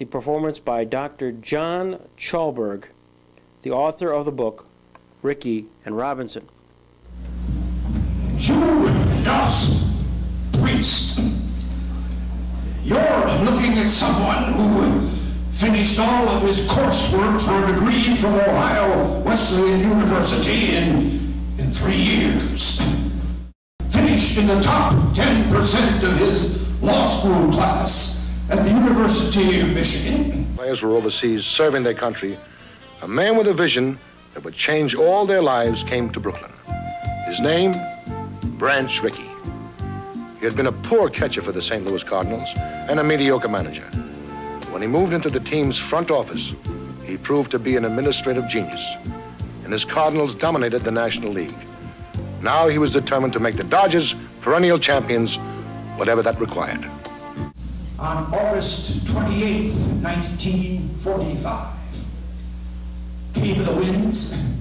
the performance by Dr. John Chalberg, the author of the book, Rickey and Robinson. Judas Priest, you're looking at someone who finished all of his coursework for a degree from Ohio Wesleyan University in 3 years. Finished in the top 10% of his law school class at the University of Michigan. Players were overseas serving their country. A man with a vision that would change all their lives came to Brooklyn. His name, Branch Rickey. He had been a poor catcher for the St. Louis Cardinals and a mediocre manager. When he moved into the team's front office, he proved to be an administrative genius, and his Cardinals dominated the National League. Now he was determined to make the Dodgers perennial champions, whatever that required. On August 28th, 1945, Cave of the Winds,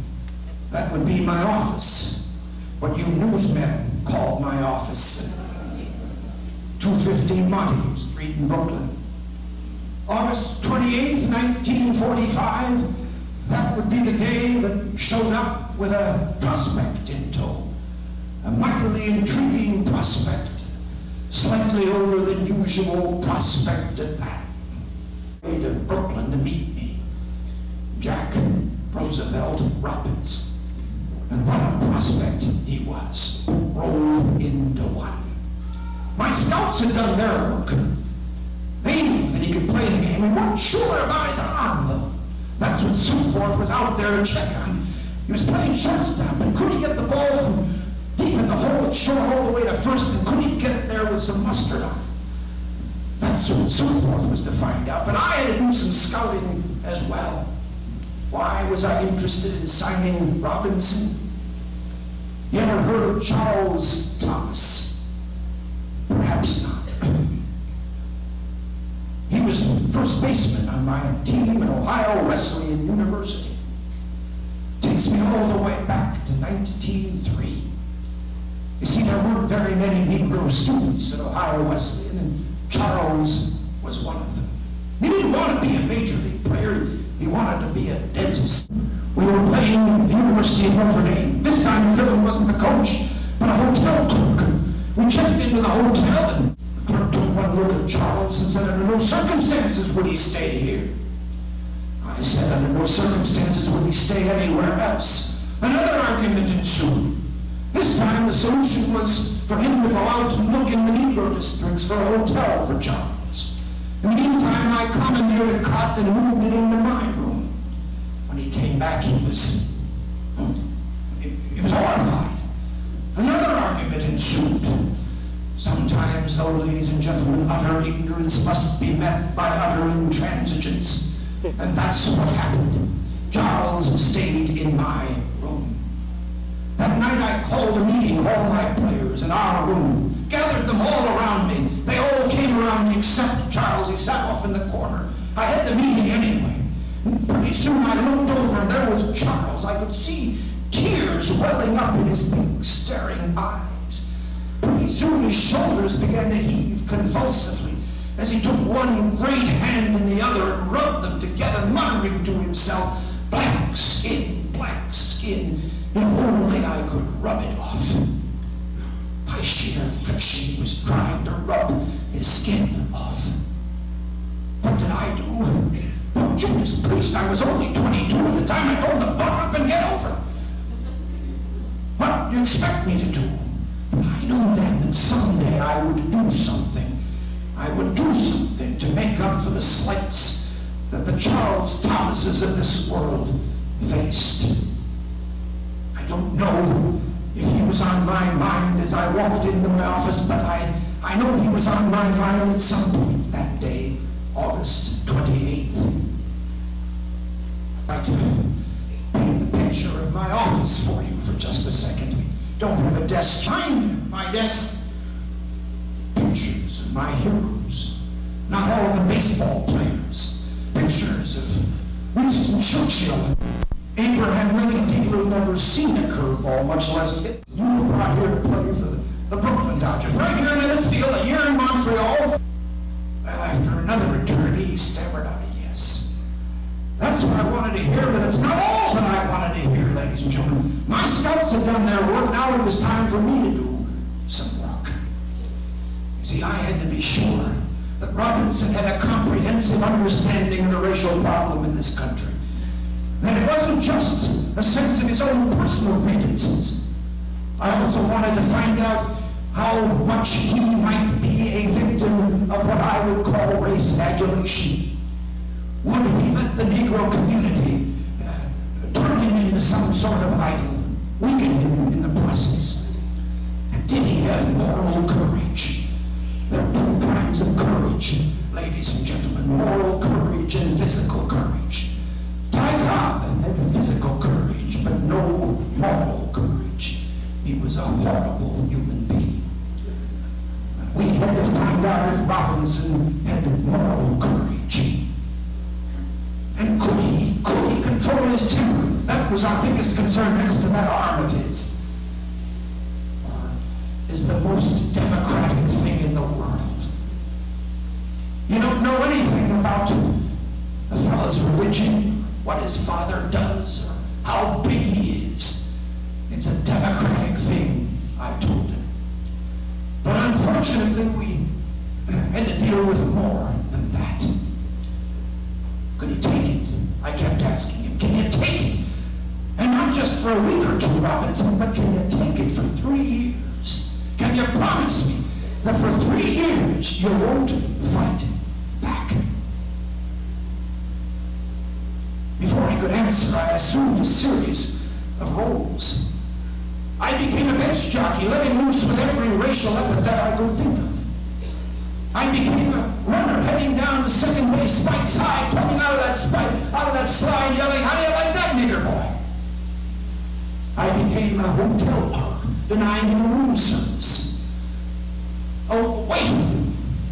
that would be my office, what you newsmen call my office, 215 Montague Street in Brooklyn. August 28th, 1945, that would be the day that showed up with a prospect in tow. A mightily intriguing prospect, slightly older than usual prospect at that. Way to Brooklyn to meet me. Jack Roosevelt Robbins. And what a prospect he was, rolled into one. My scouts had done their work. They knew that he could play the game. We weren't sure about his arm, though. That's what Seaforth was out there to check on. He was playing shortstop, and could he get the ball from deep in the hole at short all the way to first, and could he get it there with some mustard on? That's what Seaforth was to find out, but I had to do some scouting as well. Why was I interested in signing Robinson? You ever heard of Charles Thomas? Perhaps not. He was first baseman on my team at Ohio Wesleyan University. Takes me all the way back to 1903. You see, there weren't very many Negro students at Ohio Wesleyan, and Charles was one of them. He didn't want to be a major league player. He wanted to be a dentist. We were playing at the University of Notre Dame. This time the villain wasn't the coach, but a hotel clerk. We checked into the hotel, and the clerk took one look at Charles and said, under no circumstances would he stay here. I said, under no circumstances would he stay anywhere else. Another argument ensued. This time the solution was for him to go out and look in the Negro districts for a hotel for Charles. In the meantime, I commandeered a cot and moved it into my room. When he came back, he was horrified. Another argument ensued. Sometimes, though, ladies and gentlemen, utter ignorance must be met by utter intransigence. And that's what happened. Charles stayed in my room. That night I called a meeting of all my players in our room, gathered them all around me. They all came around me except Charles. He sat off in the corner. I had the meeting anyway. And pretty soon I looked over and there was Charles. I could see tears welling up in his big staring eyes. Pretty soon his shoulders began to heave convulsively as he took one great hand in the other and rubbed them together, muttering to himself, black skin, if only I could rub it off. By sheer friction, he was trying to rub his skin off. What did I do? Well, Judas Priest, I was only 22 at the time. I told him to buck up and get over. What do you expect me to do? But I knew then that someday I would do something. I would do something to make up for the slights that the Charles Thomases of this world faced. I don't know if he was on my mind as I walked into my office, but I know he was on my mind at some point that day, August 28th. I'd like to paint the picture of my office for you for just a second. We don't have a desk. Behind my desk, pictures of my heroes. Not all of the baseball players. Pictures of Winston Churchill, Abraham Lincoln, people who've never seen a curveball, much less hit. You were brought here to play for the Brooklyn Dodgers, right here in Innisfield, a year in Montreal. Well, after another eternity, he stammered out, that's what I wanted to hear, but it's not all that I wanted to hear, ladies and gentlemen. My scouts had done their work. Now it was time for me to do some work. You see, I had to be sure that Robinson had a comprehensive understanding of the racial problem in this country. That it wasn't just a sense of his own personal grievances. I also wanted to find out how much he might be a victim of what I would call race adulation. Would he let the Negro community turn him into some sort of idol, weaken him in the process? And did he have moral courage? There are two kinds of courage, ladies and gentlemen, moral courage and physical courage. Ty Cobb had physical courage, but no moral courage. He was a horrible human being. We had to find out if Robinson had moral courage. And could he control his temper? That was our biggest concern next to that arm of his. Is the most democratic thing in the world. You don't know anything about the fellow's religion, what his father does, or how big he is. It's a democratic thing, I told him. But unfortunately, we had to deal with more than that. Could he take it? I kept asking him, can you take it? And not just for a week or two, Robinson, but can you take it for 3 years? Can you promise me that for 3 years you won't fight back? Before he could answer, I assumed a series of roles. I became a bench jockey, letting loose with every racial epithet I could think of. I became a runner heading down the second base, spikes high, coming out of that slide, yelling, "How do you like that, nigger boy?" I became a hotel clerk, denying him room service. Oh, wait,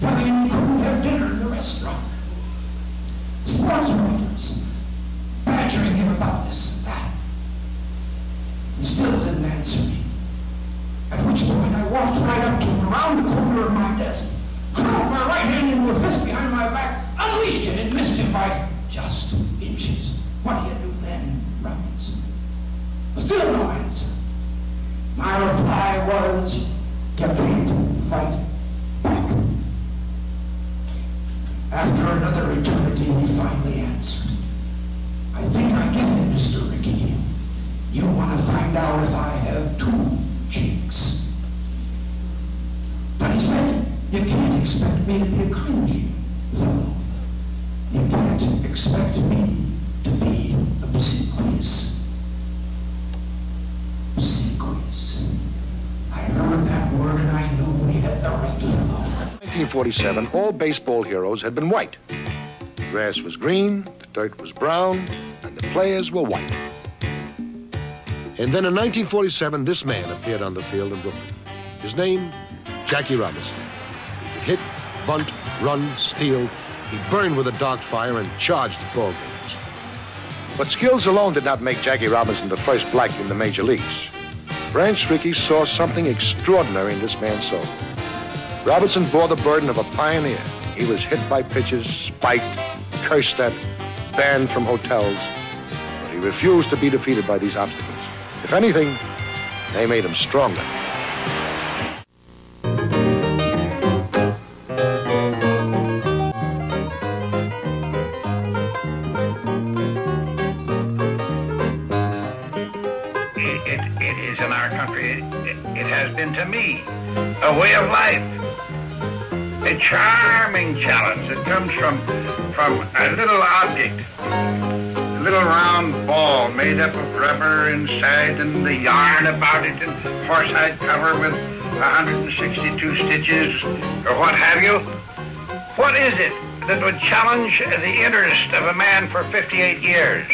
telling him he couldn't have dinner in the restaurant. Sports writers, badgering him about this and that. He still didn't answer me. At which point I walked right up to him around the corner of my desk, curled my right hand into a fist behind my back, unleashed it, and missed him by just inches. What do you do then, Robinson? Still no answer. My reply was, you can't fight back. After another eternity, he finally answered. I think I get it, Mr. Rickey. You want to find out if I have 2 cheeks. But he said, you can't expect me to be a cringing fellow. You can't expect me to be obsequious. Obsequious. I heard that word and I knew we had the right fellow. In 1947, all baseball heroes had been white. The grass was green, the dirt was brown, and the players were white. And then in 1947, this man appeared on the field in Brooklyn. His name, Jackie Robinson. He could hit, bunt, run, steal. He burned with a dark fire and charged at ball games. But skills alone did not make Jackie Robinson the first black in the major leagues. Branch Rickey saw something extraordinary in this man's soul. Robinson bore the burden of a pioneer. He was hit by pitches, spiked, cursed at, banned from hotels. But he refused to be defeated by these obstacles. If anything, they made him stronger. It is in our country. It has been to me a way of life. A charming challenge that comes from a little object. A little round ball made up of rubber inside and the yarn about it and horsehide cover with 162 stitches or what have you. What is it that would challenge the interest of a man for 58 years?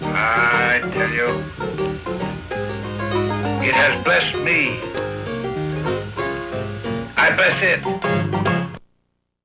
I tell you, it has blessed me. I bless it.